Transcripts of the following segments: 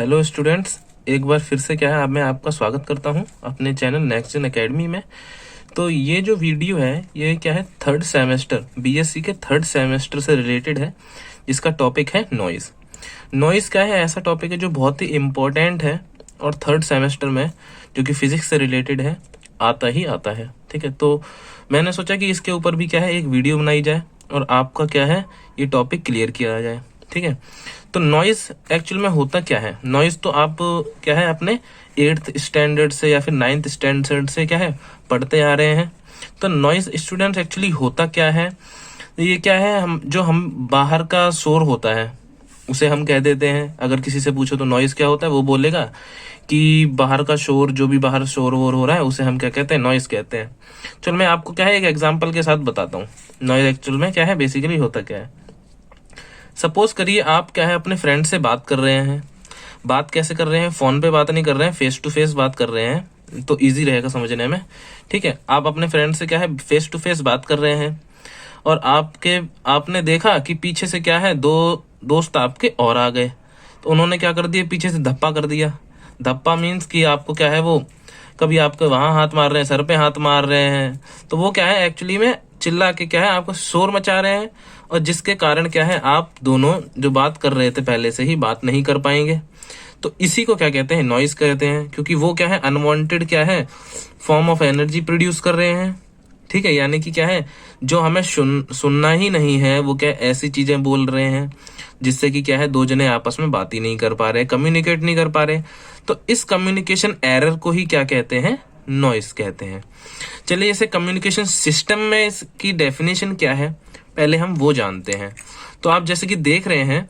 Hello students, एक बार फिर से क्या है मैं आपका स्वागत करता हूं अपने चैनल नेक्स्ट जेन एकेडमी में। तो ये जो वीडियो है ये क्या है, थर्ड सेमेस्टर बीएससी के थर्ड सेमेस्टर से रिलेटेड है, जिसका टॉपिक है नॉइज़। नॉइज़ क्या है, ऐसा टॉपिक है जो बहुत ही इम्पोर्टेंट है और थर्ड सेमेस्टर में जो कि फिजिक्स से रिलेटेड है आता ही आता है। ठीक है, तो मैंने सोचा कि इसके ऊपर भी क्या है एक वीडियो बनाई जाए और आपका क्या है ये टॉपिक क्लियर किया जाए। ठीक है, तो नॉइज एक्चुअल में होता क्या है। नॉइज तो आप क्या है अपने 8th स्टैंडर्ड से या फिर 9th स्टैंडर्ड से क्या है पढ़ते आ रहे हैं। तो नॉइज स्टूडेंट्स एक्चुअली होता क्या है, ये क्या है, हम बाहर का शोर होता है उसे हम कह देते हैं। अगर किसी से पूछो तो नॉइज क्या होता है, वो बोलेगा कि बाहर का शोर, जो भी बाहर शोर वोर हो रहा है उसे हम क्या कहते हैं, नॉइज कहते हैं। चलो मैं आपको क्या है एक एग्जांपल के साथ बताता हूँ नॉइज एक्चुअल में क्या है, बेसिकली होता क्या है। सपोज करिए आप क्या है अपने फ्रेंड से बात कर रहे हैं। बात कैसे कर रहे हैं, फोन पे बात नहीं कर रहे हैं, फेस टू फेस बात कर रहे हैं, तो इजी रहेगा समझने में। ठीक है, आप अपने फ्रेंड से क्या है फेस टू फेस बात कर रहे हैं और आपने देखा कि पीछे से क्या है दो दोस्त आपके और आ गए। तो उन्होंने क्या कर दिया, पीछे से धप्पा कर दिया। धप्पा मीन्स कि आपको क्या है वो कभी आपके वहां हाथ मार रहे हैं, सर पे हाथ मार रहे हैं, तो वो क्या है एक्चुअली में चिल्ला के क्या है आपको शोर मचा रहे हैं, और जिसके कारण क्या है आप दोनों जो बात कर रहे थे पहले से ही बात नहीं कर पाएंगे। तो इसी को क्या कहते हैं, नॉइज कहते हैं, क्योंकि वो क्या है अनवांटेड क्या है फॉर्म ऑफ एनर्जी प्रोड्यूस कर रहे हैं। ठीक है, यानी कि क्या है जो हमें सुनना ही नहीं है, वो क्या ऐसी चीजें बोल रहे हैं जिससे कि क्या है दो जने आपस में बात ही नहीं कर पा रहे, कम्युनिकेट नहीं कर पा रहे। तो इस कम्युनिकेशन एरर को ही क्या कहते हैं, नॉइस कहते हैं। चलिए इसे कम्युनिकेशन सिस्टम में इसकी डेफिनेशन क्या है पहले हम वो जानते हैं। तो आप जैसे कि देख रहे हैं,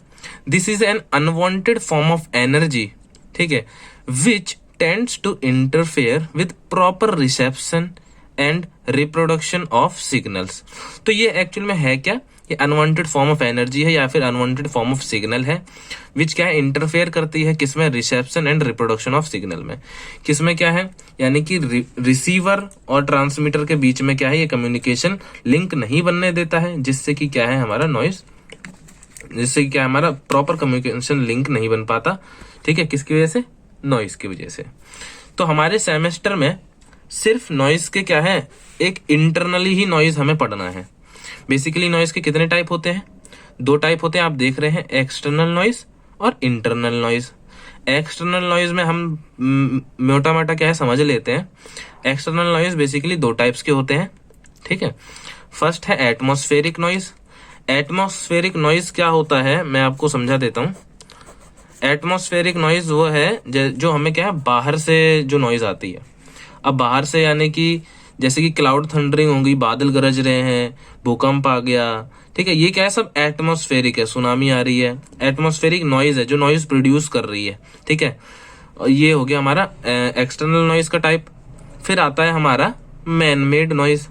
this is an unwanted form of energy, ठीक है, which tends to interfere with proper reception and reproduction of signals. तो ये एक्चुअल में है क्या, ये अनवांटेड फॉर्म ऑफ एनर्जी है या फिर अनवांटेड फॉर्म ऑफ सिग्नल है, विच क्या है इंटरफेयर करती है किसमें, reception and reproduction of signal में। किसमें क्या है, यानी कि रिसीवर और ट्रांसमीटर के बीच में क्या है ये कम्युनिकेशन लिंक नहीं बनने देता है, जिससे कि क्या है हमारा नॉइज, जिससे कि क्या हमारा प्रॉपर कम्युनिकेशन लिंक नहीं बन पाता। ठीक है, किसकी वजह से, नॉइज की वजह से। तो हमारे सेमेस्टर में सिर्फ नॉइज के क्या है एक इंटरनली ही नॉइज हमें पढ़ना है। बेसिकली नॉइज के कितने टाइप होते हैं, दो टाइप होते हैं, आप देख रहे हैं, एक्सटर्नल नॉइज और इंटरनल नॉइज। एक्सटर्नल नॉइज में हम मोटा मोटा क्या है समझ लेते हैं। एक्सटर्नल नॉइज बेसिकली दो टाइप्स के होते हैं। ठीक है, फर्स्ट है एटमॉस्फेरिक नॉइज। एटमॉस्फेरिक नॉइज क्या होता है मैं आपको समझा देता हूं। एटमॉस्फेरिक नॉइज वो है जो हमें क्या है बाहर से जो नॉइज आती है। अब बाहर से यानी कि जैसे कि क्लाउड थंडरिंग होगी, बादल गरज रहे हैं, भूकंप आ गया। ठीक है, ये क्या है सब एटमॉस्फेरिक है, सुनामी आ रही है, एटमॉस्फेरिक नॉइज है जो नॉइज प्रोड्यूस कर रही है। ठीक है, और ये हो गया हमारा एक्सटर्नल नॉइज का टाइप। फिर आता है हमारा man made noise.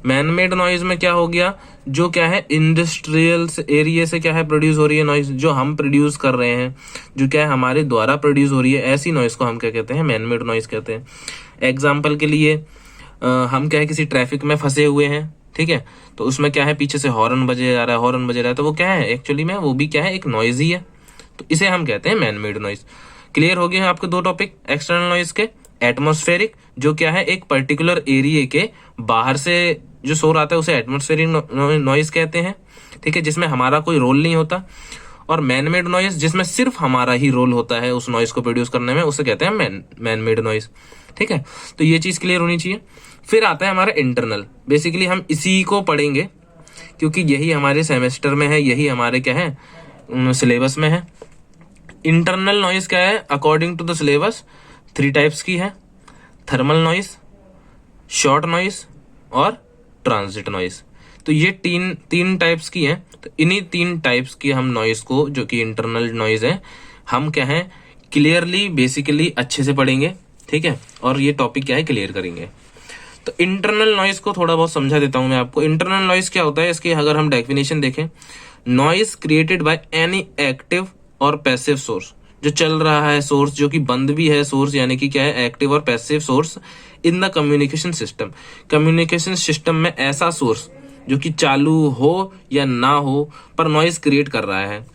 Man made noise में क्या हो गया, जो क्या है इंडस्ट्रियल एरिया से क्या है प्रोड्यूस हो रही है नॉइज, जो हम प्रोड्यूस कर रहे हैं, जो क्या है हमारे द्वारा प्रोड्यूस हो रही है, ऐसी नॉइज को हम क्या कहते हैं, मैन मेड नॉइज कहते हैं। एग्जाम्पल के लिए हम क्या है किसी ट्रैफिक में फंसे हुए हैं, ठीक है, तो उसमें क्या है पीछे से हॉर्न बजे जा रहा है, हॉर्न बजे रहा है, तो वो क्या है एक्चुअली में वो भी क्या है एक नॉइज ही है, तो इसे हम कहते हैं मैन मेड नॉइज। क्लियर हो गए हैं आपके दो टॉपिक एक्सटर्नल नॉइज के। एटमॉस्फेरिक जो क्या है एक पर्टिकुलर एरिया के बाहर से जो शोर आता है उसे एटमॉस्फेरिक नॉइज कहते हैं। ठीक है, जिसमें हमारा कोई रोल नहीं होता। और मैन मेड नॉइज जिसमें सिर्फ हमारा ही रोल होता है उस नॉइज को प्रोड्यूस करने में, उसे कहते हैं मैन मेड नॉइज। ठीक है, तो ये चीज क्लियर होनी चाहिए। फिर आता है हमारा इंटरनल। बेसिकली हम इसी को पढ़ेंगे क्योंकि यही हमारे सेमेस्टर में है, यही हमारे क्या है सिलेबस में है। इंटरनल नॉइज क्या है, according to the syllabus 3 types की है, थर्मल नॉइज, शॉर्ट नॉइज और ट्रांजिट नॉइज। तो ये तीन टाइप्स की है। तो इन्हीं 3 टाइप्स की हम नॉइज को, जो कि इंटरनल नॉइज है, हम क्या है क्लियरली बेसिकली अच्छे से पढ़ेंगे। ठीक है, और ये टॉपिक क्या है क्लियर करेंगे। तो इंटरनल नॉइज को थोड़ा बहुत समझा देता हूं मैं आपको। इंटरनल नॉइज क्या होता है, इसकी अगर हम डेफिनेशन देखें, noise created by any active और पैसिव सोर्स, जो चल रहा है सोर्स, जो कि बंद भी है सोर्स, यानी कि क्या है एक्टिव और passive source in the communication system. Communication system में ऐसा सोर्स जो कि चालू हो या ना हो पर नॉइज क्रिएट कर रहा है।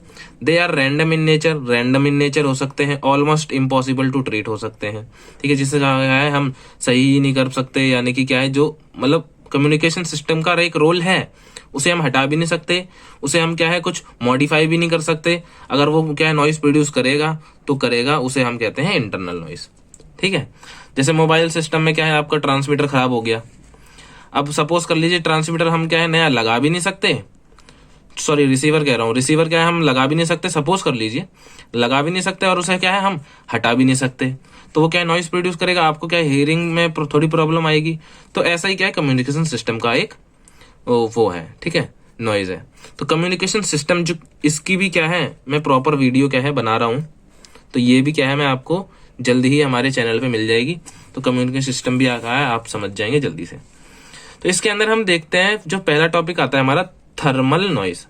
They are random in nature, random in nature हो सकते हैं, ऑलमोस्ट इम्पॉसिबल टू ट्रीट हो सकते हैं, ठीक है, जिससे क्या है हम सही ही नहीं कर सकते, यानी कि क्या है जो मतलब कम्युनिकेशन सिस्टम का एक रोल है उसे हम हटा भी नहीं सकते, उसे हम क्या है कुछ मॉडिफाई भी नहीं कर सकते, अगर वो क्या है नॉइस प्रोड्यूस करेगा तो करेगा, उसे हम कहते हैं इंटरनल नॉइस, ठीक है। जैसे मोबाइल सिस्टम में क्या है आपका ट्रांसमीटर खराब हो गया, अब सपोज कर लीजिए ट्रांसमीटर हम क्या है नया लगा भी नहीं सकते, सॉरी रिसीवर कह रहा हूँ, रिसीवर क्या है हम लगा भी नहीं सकते, सपोज कर लीजिए लगा भी नहीं सकते, और उसे क्या है हम हटा भी नहीं सकते, तो वो क्या है नॉइस प्रोड्यूस करेगा, आपको क्या है हियरिंग में थोड़ी प्रॉब्लम आएगी। तो ऐसा ही क्या है कम्युनिकेशन सिस्टम का एक वो है, ठीक है, नॉइज है। तो कम्युनिकेशन सिस्टम जो इसकी भी क्या है मैं प्रॉपर वीडियो क्या है बना रहा हूँ, तो ये भी क्या है मैं आपको जल्दी ही हमारे चैनल पे मिल जाएगी, तो कम्युनिकेशन सिस्टम भी आ रहा है, आप समझ जाएंगे जल्दी से। तो इसके अंदर हम देखते हैं जो पहला टॉपिक आता है हमारा थर्मल नॉइज।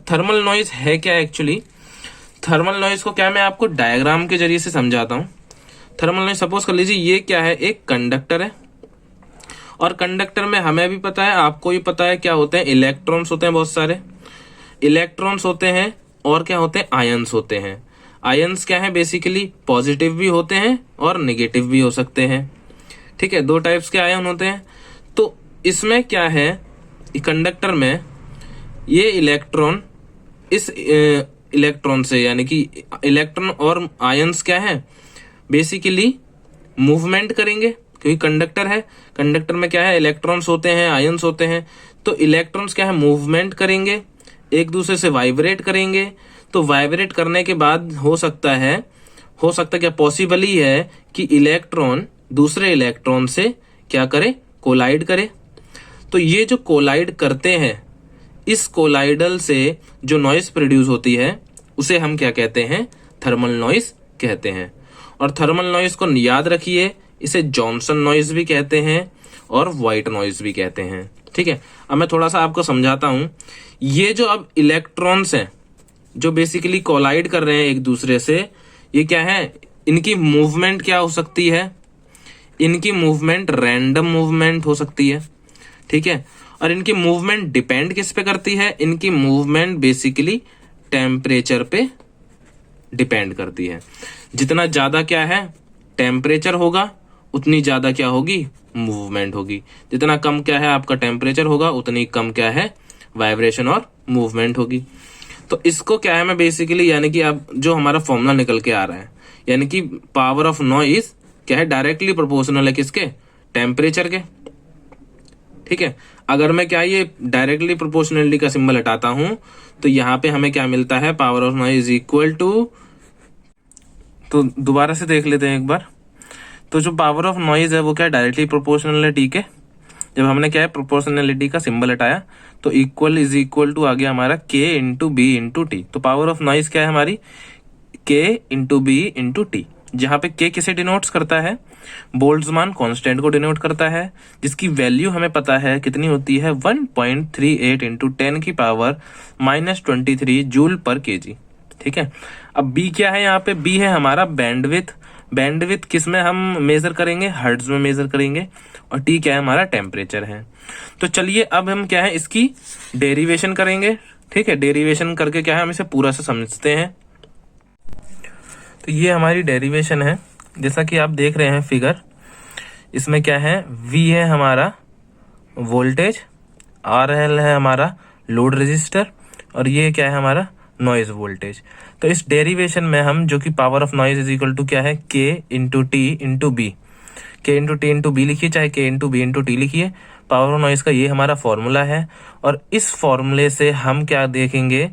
थर्मल नॉइज है क्या एक्चुअली, थर्मल नॉइज को क्या मैं आपको डायग्राम के जरिए से समझाता हूँ। थर्मल नॉइज सपोज कर लीजिए ये क्या है एक कंडक्टर है, और कंडक्टर में हमें भी पता है आपको भी पता है क्या होते हैं, इलेक्ट्रॉन्स होते हैं, बहुत सारे इलेक्ट्रॉन्स होते हैं, और क्या होते हैं आयंस होते हैं। आयंस क्या है बेसिकली पॉजिटिव भी होते हैं और नेगेटिव भी हो सकते हैं, ठीक है, दो टाइप्स के आयन होते हैं। तो इसमें क्या है कंडक्टर में ये इलेक्ट्रॉन इस इलेक्ट्रॉन से, यानी कि इलेक्ट्रॉन और आयंस क्या है बेसिकली मूवमेंट करेंगे, क्योंकि कंडक्टर है, कंडक्टर में क्या है इलेक्ट्रॉन्स होते हैं आयंस होते हैं, तो इलेक्ट्रॉन्स क्या है मूवमेंट करेंगे, एक दूसरे से वाइब्रेट करेंगे। तो वाइब्रेट करने के बाद हो सकता क्या पॉसिबल ही है कि इलेक्ट्रॉन दूसरे इलेक्ट्रॉन से क्या करे कोलाइड करे। तो ये जो कोलाइड करते हैं, इस कोलाइडल से जो नॉइस प्रोड्यूस होती है उसे हम क्या कहते हैं थर्मल नॉइस कहते हैं। और थर्मल नॉइस को याद रखिए, इसे जॉनसन नॉइस भी कहते हैं और व्हाइट नॉइस भी कहते हैं, ठीक है। अब मैं थोड़ा सा आपको समझाता हूं, ये जो अब इलेक्ट्रॉन्स हैं जो बेसिकली कोलाइड कर रहे हैं एक दूसरे से, ये क्या है इनकी मूवमेंट क्या हो सकती है, इनकी मूवमेंट रैंडम मूवमेंट हो सकती है, ठीक है। और इनकी मूवमेंट डिपेंड किस पे करती है, इनकी मूवमेंट बेसिकली टेम्परेचर पे डिपेंड करती है। जितना ज्यादा क्या है टेम्परेचर होगा उतनी ज्यादा क्या होगी मूवमेंट होगी, जितना कम क्या है आपका टेम्परेचर होगा उतनी कम क्या है वाइब्रेशन और मूवमेंट होगी। तो इसको क्या है मैं बेसिकली यानी कि अब जो हमारा फॉर्मूला निकल के आ रहा है, यानी कि पावर ऑफ नॉइज क्या है डायरेक्टली प्रोपोर्शनल है किसके टेम्परेचर के, ठीक है। अगर मैं क्या ये डायरेक्टली प्रोपोर्शनलिटी का सिंबल हटाता हूं तो यहाँ पे हमें क्या मिलता है power of noise equal to, तो दोबारा से देख लेते हैं एक बार। तो जो पावर ऑफ नॉइज है वो क्या डायरेक्टली प्रोपोर्शनल है, ठीक है। जब हमने क्या है प्रोपोर्शनलिटी का सिंबल हटाया तो इक्वल इज इक्वल टू आ गया हमारा के इंटू बी इंटू टी। तो पावर ऑफ नॉइज क्या है हमारी के इंटू बी इंटू टी, जहां पे के किसे डिनोट्स करता है बोल्ट्जमान कांस्टेंट को डिनोट करता है, जिसकी वैल्यू हमें पता है कितनी होती है 1.38 इंटू 10 की पावर -23 जूल पर केजी, ठीक है। अब बी क्या है यहाँ पे, बी है हमारा बैंडविथ, बैंडविथ किस में हम मेजर करेंगे हर्ट्ज में मेजर करेंगे, और टी क्या है हमारा टेम्परेचर है। तो चलिए अब हम क्या है इसकी डेरिवेशन करेंगे, ठीक है। डेरिवेशन करके क्या है हम इसे पूरा से समझते हैं। तो ये हमारी डेरिवेशन है, जैसा कि आप देख रहे हैं फिगर, इसमें क्या है V है हमारा वोल्टेज, RL है हमारा लोड रेजिस्टर, और ये क्या है हमारा नॉइज वोल्टेज। तो इस डेरिवेशन में हम जो कि power of noise is equal to क्या है K into T into B, K into T into B लिखिए चाहे K into B into T लिखिए, पावर ऑफ नॉइज का ये हमारा फॉर्मूला है। और इस फॉर्मूले से हम क्या देखेंगे,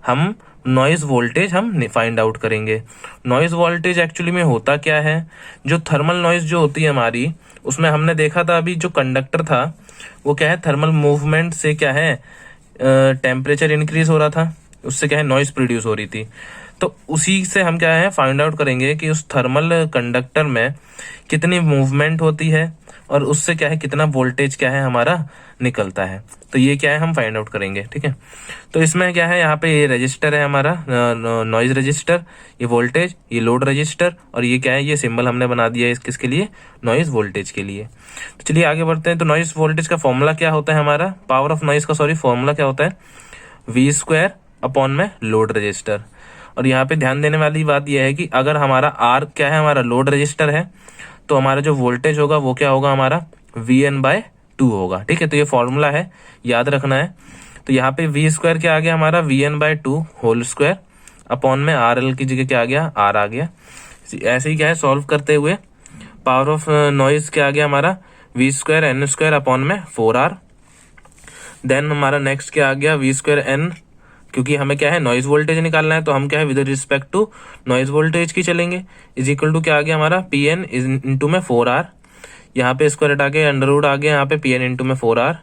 हम नॉइज वोल्टेज हम फाइंड आउट करेंगे। नॉइज वोल्टेज एक्चुअली में होता क्या है, जो थर्मल नॉइज जो होती है हमारी, उसमें हमने देखा था अभी जो कंडक्टर था वो क्या है थर्मल मूवमेंट से क्या है टेम्परेचर इंक्रीज हो रहा था, उससे क्या है नॉइज प्रोड्यूस हो रही थी। तो उसी से हम क्या है फाइंड आउट करेंगे कि उस थर्मल कंडक्टर में कितनी मूवमेंट होती है और उससे क्या है कितना वोल्टेज क्या है हमारा निकलता है। तो ये क्या है हम फाइंड आउट करेंगे, ठीक है। तो इसमें क्या है यहाँ पे ये रजिस्टर है हमारा नॉइज रजिस्टर, ये वोल्टेज, ये लोड रजिस्टर, और ये क्या है ये सिंबल हमने बना दिया है किसके लिए नॉइज वोल्टेज के लिए। तो चलिए आगे बढ़ते हैं। तो नॉइज वोल्टेज का फॉर्मूला क्या होता है हमारा, पावर ऑफ नॉइज का सॉरी फॉर्मूला क्या होता है V² अपॉन में लोड रजिस्टर। और यहाँ पे ध्यान देने वाली बात यह है कि अगर हमारा आर क्या है, हमारा लोड रजिस्टर है, तो हमारा जो वोल्टेज होगा वो क्या होगा, हमारा VN/2 होगा। ठीक है, तो ये फॉर्मूला है, याद रखना है। तो यहाँ पे V² क्या आ गया, हमारा VN/2 होल स्क्वायर अपॉन में RL की जगह क्या आ गया, R आ गया। ऐसे ही क्या है, सॉल्व करते हुए पावर ऑफ नॉइज क्या आ गया, हमारा V² N² अपॉन में 4R। देन हमारा नेक्स्ट क्या आ गया, V² N, क्योंकि हमें क्या है नॉइज वोल्टेज निकालना है, तो हम क्या है with respect to noise voltage की चलेंगे, इज इक्वल टू क्या आ गया, हमारा PN इंटू में 4R। यहाँ पे स्क्वायर हटा के अंडर रूट आ गया, यहाँ पे PN इंटू में 4R।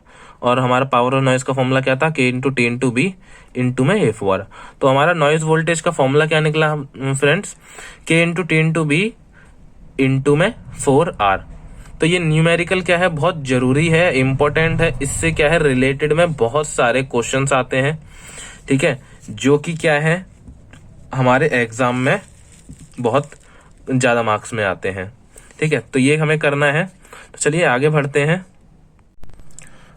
और हमारा पावर ऑफ नॉइज का फॉर्मूला क्या था, K into T into B into में A4। तो हमारा नॉइज वोल्टेज का फॉर्मूला क्या निकला friends, K into T into B into में 4R। तो ये न्यूमेरिकल क्या है, बहुत जरूरी है, इंपॉर्टेंट है। इससे क्या है रिलेटेड में बहुत सारे क्वेश्चंस आते हैं, ठीक है, जो कि क्या है हमारे एग्जाम में बहुत ज्यादा मार्क्स में आते हैं। ठीक है, तो ये हमें करना है। तो चलिए आगे बढ़ते हैं।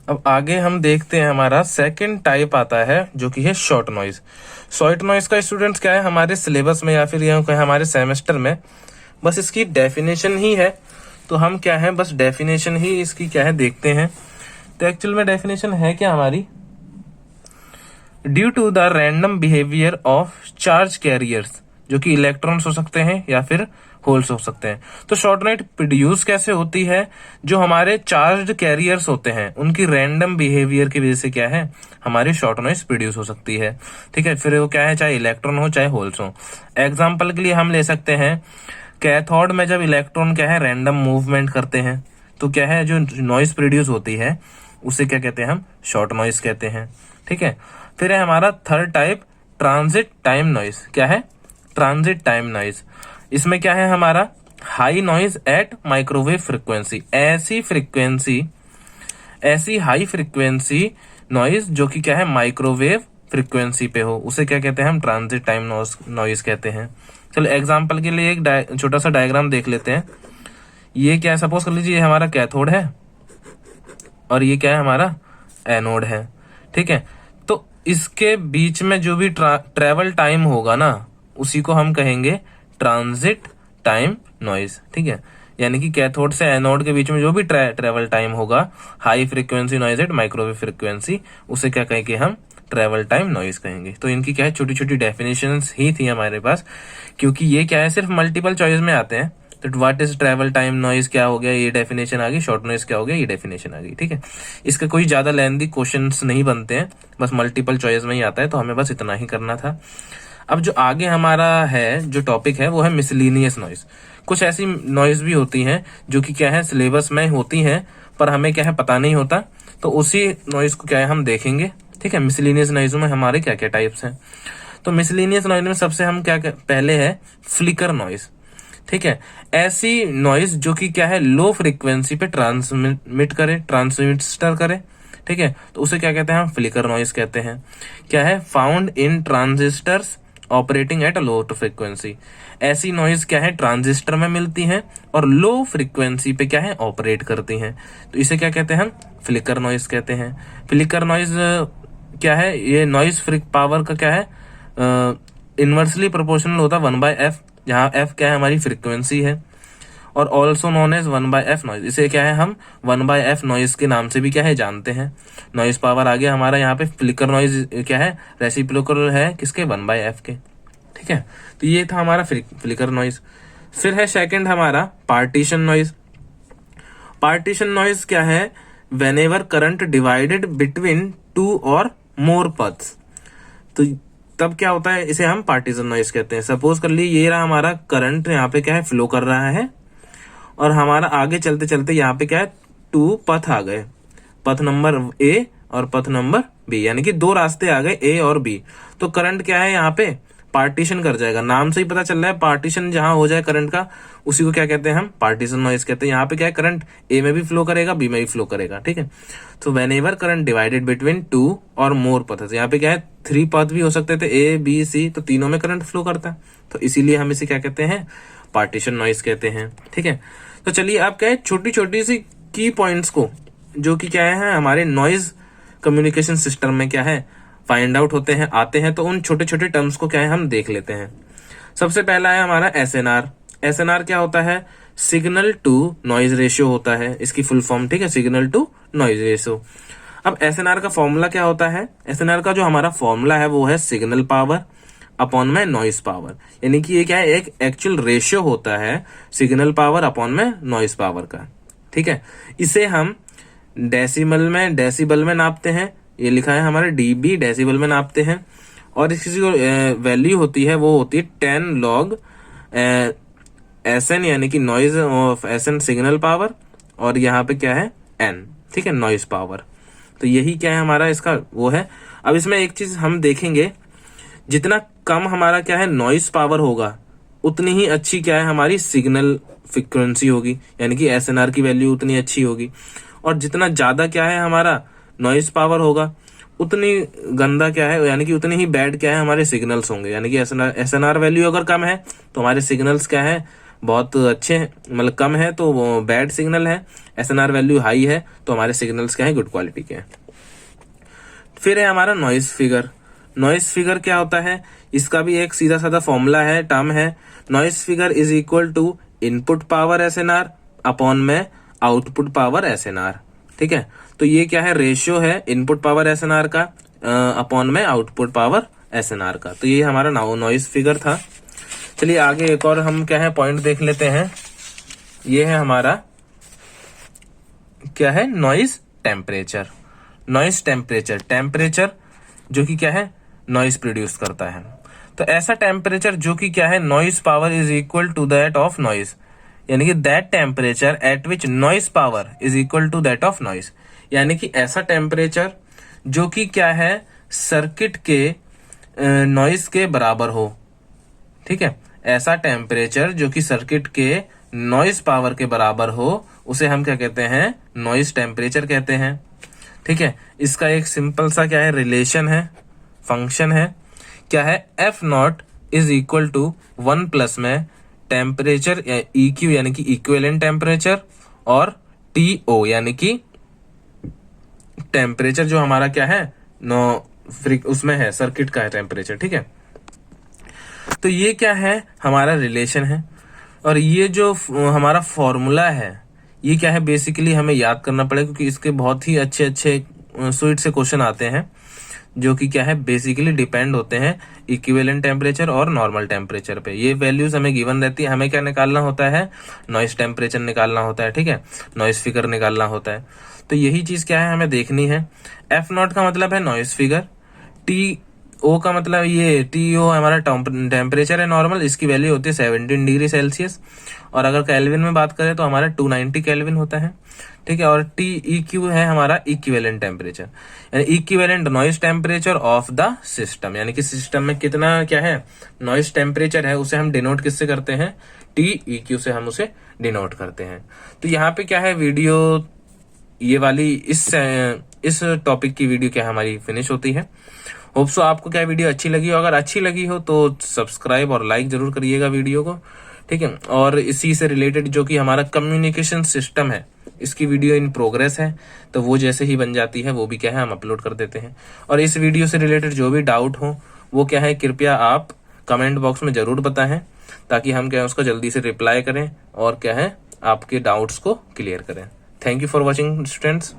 अब आगे हम देखते हैं, हमारा सेकंड टाइप आता है जो कि है शॉर्ट नॉइज। शॉर्ट नॉइज का स्टूडेंट्स क्या है हमारे सिलेबस में या फिर यहाँ हमारे सेमेस्टर में बस इसकी डेफिनेशन ही है, तो हम क्या है बस डेफिनेशन ही इसकी क्या है देखते हैं। तो एक्चुअल में डेफिनेशन है क्या हमारी, due to the random behaviour of charge carriers, जो कि इलेक्ट्रॉन्स हो सकते हैं या फिर होल्स हो सकते हैं। तो शॉर्ट नॉइज प्रोड्यूस कैसे होती है, जो हमारे चार्ज कैरियर्स होते हैं उनकी रैंडम बिहेवियर की वजह से क्या है हमारी शॉर्ट नॉइज प्रोड्यूस हो सकती है। ठीक है, फिर वो क्या है चाहे इलेक्ट्रॉन हो चाहे होल्स हो। एग्जाम्पल के लिए हम ले सकते हैं, कैथोड में जब इलेक्ट्रॉन क्या है रैंडम मूवमेंट करते हैं तो क्या है जो नॉइज प्रोड्यूस होती है उसे क्या कहते हैं, हम शॉर्ट नॉइज कहते हैं। ठीक है, फिर है हमारा third type transit time noise. क्या है, ट्रांजिट टाइम नॉइज। इसमें क्या है हमारा high noise at microwave frequency, ऐसी हाई फ्रीक्वेंसी नॉइज जो कि क्या है माइक्रोवेव फ्रीक्वेंसी पे हो, उसे क्या कहते हैं हम ट्रांजिट टाइम नॉइज कहते हैं। चलो एग्जांपल के लिए एक छोटा सा डायग्राम देख लेते हैं। ये क्या है, सपोज कर लीजिए ये हमारा कैथोड है और ये क्या है हमारा एनोड है। ठीक है, तो इसके बीच में जो भी ट्रेवल टाइम होगा ना उसी को हम कहेंगे ट्रांजिट टाइम नॉइज। ठीक है, यानी कि कैथोड से एनोड के बीच में जो भी ट्रेवल टाइम होगा high frequency noise at microwave frequency, उसे क्या कहेंगे हम ट्रेवल टाइम नॉइज कहेंगे। तो इनकी क्या है छोटी छोटी डेफिनेशंस ही थी हमारे पास, क्योंकि ये क्या है सिर्फ मल्टीपल चॉइस में आते हैं। तो what is travel time noise क्या हो गया, ये डेफिनेशन आ गई, शॉर्ट नॉइज क्या हो गया, ये डेफिनेशन आ गई। ठीक है, इसका कोई ज्यादा लेंथी क्वेश्चंस नहीं बनते हैं, बस मल्टीपल चॉइस में ही आता है, तो हमें बस इतना ही करना था। अब जो आगे हमारा है जो टॉपिक है वो है मिसलीनियस नॉइज। कुछ ऐसी नॉइज भी होती हैं जो कि क्या है सिलेबस में होती हैं पर हमें क्या है पता नहीं होता, तो उसी नॉइज को क्या है हम देखेंगे। ठीक है, मिसलीनियस नॉइज में हमारे क्या क्या टाइप्स हैं। तो मिसलीनियस नॉइज में सबसे हम क्या पहले है फ्लिकर नॉइज। ठीक है, ऐसी नॉइज जो कि क्या है लो फ्रीक्वेंसी पे ट्रांसमिटर करे। ठीक है, तो उसे क्या कहते हैं हम फ्लिकर नॉइज कहते हैं। क्या है, found in transistors operating at a low frequency. ऐसी नॉइज क्या है ट्रांजिस्टर में मिलती है और लो फ्रीक्वेंसी पे क्या है ऑपरेट करती हैं, तो इसे क्या कहते हैं हम फ्लिकर नॉइज कहते हैं। फ्लिकर नॉइज क्या है, ये नॉइज पावर का क्या है इनवर्सली प्रोपोर्शनल होता है 1/f, जहां f क्या है हमारी फ्रीक्वेंसी है, और also known as 1/f noise. इसे क्या है हम 1/f नॉइज के नाम से भी क्या है जानते हैं। नॉइज पावर आ गया हमारा यहाँ पे, फ्लिकर नॉइज क्या है रेसिप्रोकल है किसके 1/f के। ठीक है, तो ये था हमारा फ्लिकर नॉइज। फिर है सेकंड हमारा पार्टीशन नॉइज। पार्टीशन नॉइज क्या है, व्हेनेवर करंट डिवाइडेड बिटवीन 2 और मोर पथ्स, तो तब क्या होता है इसे हम पार्टीशन नॉइज कहते हैं। सपोज कर ली ये रहा हमारा करंट यहाँ पे क्या है फ्लो कर रहा है और हमारा आगे चलते चलते यहाँ पे क्या है 2 पथ आ गए, पथ नंबर A और पथ नंबर B, यानी कि 2 रास्ते आ गए A और B। तो करंट क्या है यहाँ पे पार्टीशन कर जाएगा, नाम से ही पता चल रहा है पार्टीशन जहां हो जाए करंट का उसी को क्या कहते हैं हम पार्टीशन नॉइज कहते हैं। यहाँ पे क्या है करंट A में भी फ्लो करेगा B में भी फ्लो करेगा। ठीक है, तो व्हेनेवर करंट डिवाइडेड बिटवीन 2 और मोर पथ, यहाँ पे क्या है 3 पथ भी हो सकते थे A B C, तो तीनों में करंट फ्लो करता है, तो इसीलिए हम इसे क्या कहते हैं पार्टीशन नॉइज कहते हैं। ठीक है, तो चलिए आप क्या है छोटी छोटी सी की पॉइंट्स को जो कि क्या है हमारे नॉइज कम्युनिकेशन सिस्टम में क्या है फाइंड आउट होते हैं, आते हैं, तो उन छोटे छोटे टर्म्स को क्या है हम देख लेते हैं। सबसे पहला है हमारा एसएनआर। एसएनआर क्या होता है? सिग्नल टू नॉइज रेशियो होता है इसकी फुल फॉर्म, ठीक है, सिग्नल टू नॉइज रेशियो। अब एसएनआर का फॉर्मूला क्या होता है? एसएनआर का जो हमारा फॉर्मूला है वो है सिग्नल पावर अपॉन में नॉइस पावर, यानी कि ये क्या है, एक एक्चुअल रेशियो होता है सिग्नल पावर अपॉन में नॉइस पावर का, ठीक है। इसे हम डेसिबल में नापते हैं, ये लिखा है हमारे डीबी, डेसिबल में नापते हैं। और इसकी जो वैल्यू होती है वो होती है 10 लॉग एसएन, यानी कि noise of SN signal power, और यहाँ पे क्या है एन, ठीक है, नॉइज पावर। तो यही क्या है हमारा इसका वो है। अब इसमें एक चीज हम देखेंगे, जितना कम हमारा क्या है नॉइस पावर होगा उतनी ही अच्छी क्या है हमारी सिग्नल फ्रीक्वेंसी होगी, यानी कि एसएनआर की वैल्यू उतनी अच्छी होगी। और जितना ज्यादा क्या है हमारा नॉइस पावर होगा उतनी गंदा क्या है, यानी कि उतनी ही बैड क्या है हमारे सिग्नल्स होंगे। यानी कि एसएनआर वैल्यू अगर कम है तो हमारे सिग्नल्स क्या है बहुत अच्छे हैं, मतलब कम है तो वो बैड सिग्नल है, एसएनआर वैल्यू हाई है तो हमारे सिग्नल्स क्या है गुड क्वालिटी के हैं। फिर है हमारा नॉइस फिगर। नॉइस फिगर क्या होता है? इसका भी एक सीधा साधा फॉर्मूला है, टर्म है, noise figure is equal to input power SNR upon में आउटपुट पावर एसएनआर, ठीक है। तो ये क्या है, रेशियो है इनपुट पावर एसएनआर का अपॉन में आउटपुट पावर एसएनआर का। तो ये हमारा नॉइस फिगर था। चलिए आगे एक और हम क्या है पॉइंट देख लेते हैं। ये है हमारा क्या है, noise temperature. Noise temperature, temperature जो कि क्या है नॉइस प्रोड्यूस करता है। तो ऐसा टेम्परेचर जो कि क्या है noise power is equal to that of noise, यानी कि that temperature at which noise power is equal to that of noise, यानी कि ऐसा टेम्परेचर जो कि क्या है सर्किट के नॉइस के बराबर हो, ठीक है। ऐसा टेम्परेचर जो कि सर्किट के नॉइस पावर के बराबर हो उसे हम क्या कहते हैं, नॉइस टेम्परेचर कहते हैं, ठीक है। इसका एक सिंपल सा क्या है रिलेशन है, फंक्शन है, क्या है, F not is equal to 1 plus में टेम्परेचर EQ यानी कि इक्विवेलेंट टेम्परेचर, और TO यानी कि टेम्परेचर जो हमारा क्या है उसमें है सर्किट का है टेम्परेचर, ठीक है। तो ये क्या है हमारा रिलेशन है। और ये जो हमारा फॉर्मूला है ये क्या है बेसिकली हमें याद करना पड़ेगा, क्योंकि इसके बहुत ही अच्छे अच्छे स्वीट से क्वेश्चन आते हैं जो कि क्या है बेसिकली डिपेंड होते हैं इक्विवेलेंट टेम्परेचर और नॉर्मल टेम्परेचर पे। ये वैल्यूज हमें गिवन रहती है, हमें क्या निकालना होता है, नॉइस टेम्परेचर निकालना होता है, ठीक है, नॉइस फिगर निकालना होता है। तो यही चीज क्या है हमें देखनी है। एफ नॉट का मतलब है नॉइस फिगर, TO का मतलब ये TO हमारा टेम्परेचर है नॉर्मल, इसकी वैल्यू होती है 17 डिग्री सेल्सियस, और अगर केल्विन में बात करें तो हमारा 290 केल्विन होता है, ठीक है। और TEQ है हमारा इक्विवेलेंट टेम्परेचर, यानी equivalent noise temperature of the system, यानी कि सिस्टम में कितना क्या है नॉइस टेम्परेचर है उसे हम डिनोट किससे करते हैं, TEQ से हम उसे डिनोट करते हैं। तो यहाँ पे क्या है वीडियो ये वाली इस टॉपिक की वीडियो क्या हमारी फिनिश होती है। होप सो आपको क्या वीडियो अच्छी लगी हो, अगर अच्छी लगी हो तो सब्सक्राइब और लाइक जरूर करिएगा वीडियो को, ठीक है। और इसी से रिलेटेड जो कि हमारा कम्युनिकेशन सिस्टम है इसकी वीडियो इन प्रोग्रेस है, तो वो जैसे ही बन जाती है वो भी क्या है हम अपलोड कर देते हैं। और इस वीडियो से रिलेटेड जो भी डाउट हो वो क्या है कृपया आप कमेंट बॉक्स में जरूर बताएं, ताकि हम क्या है उसका जल्दी से रिप्लाई करें और क्या है आपके डाउट्स को क्लियर करें। Thank you for watching students.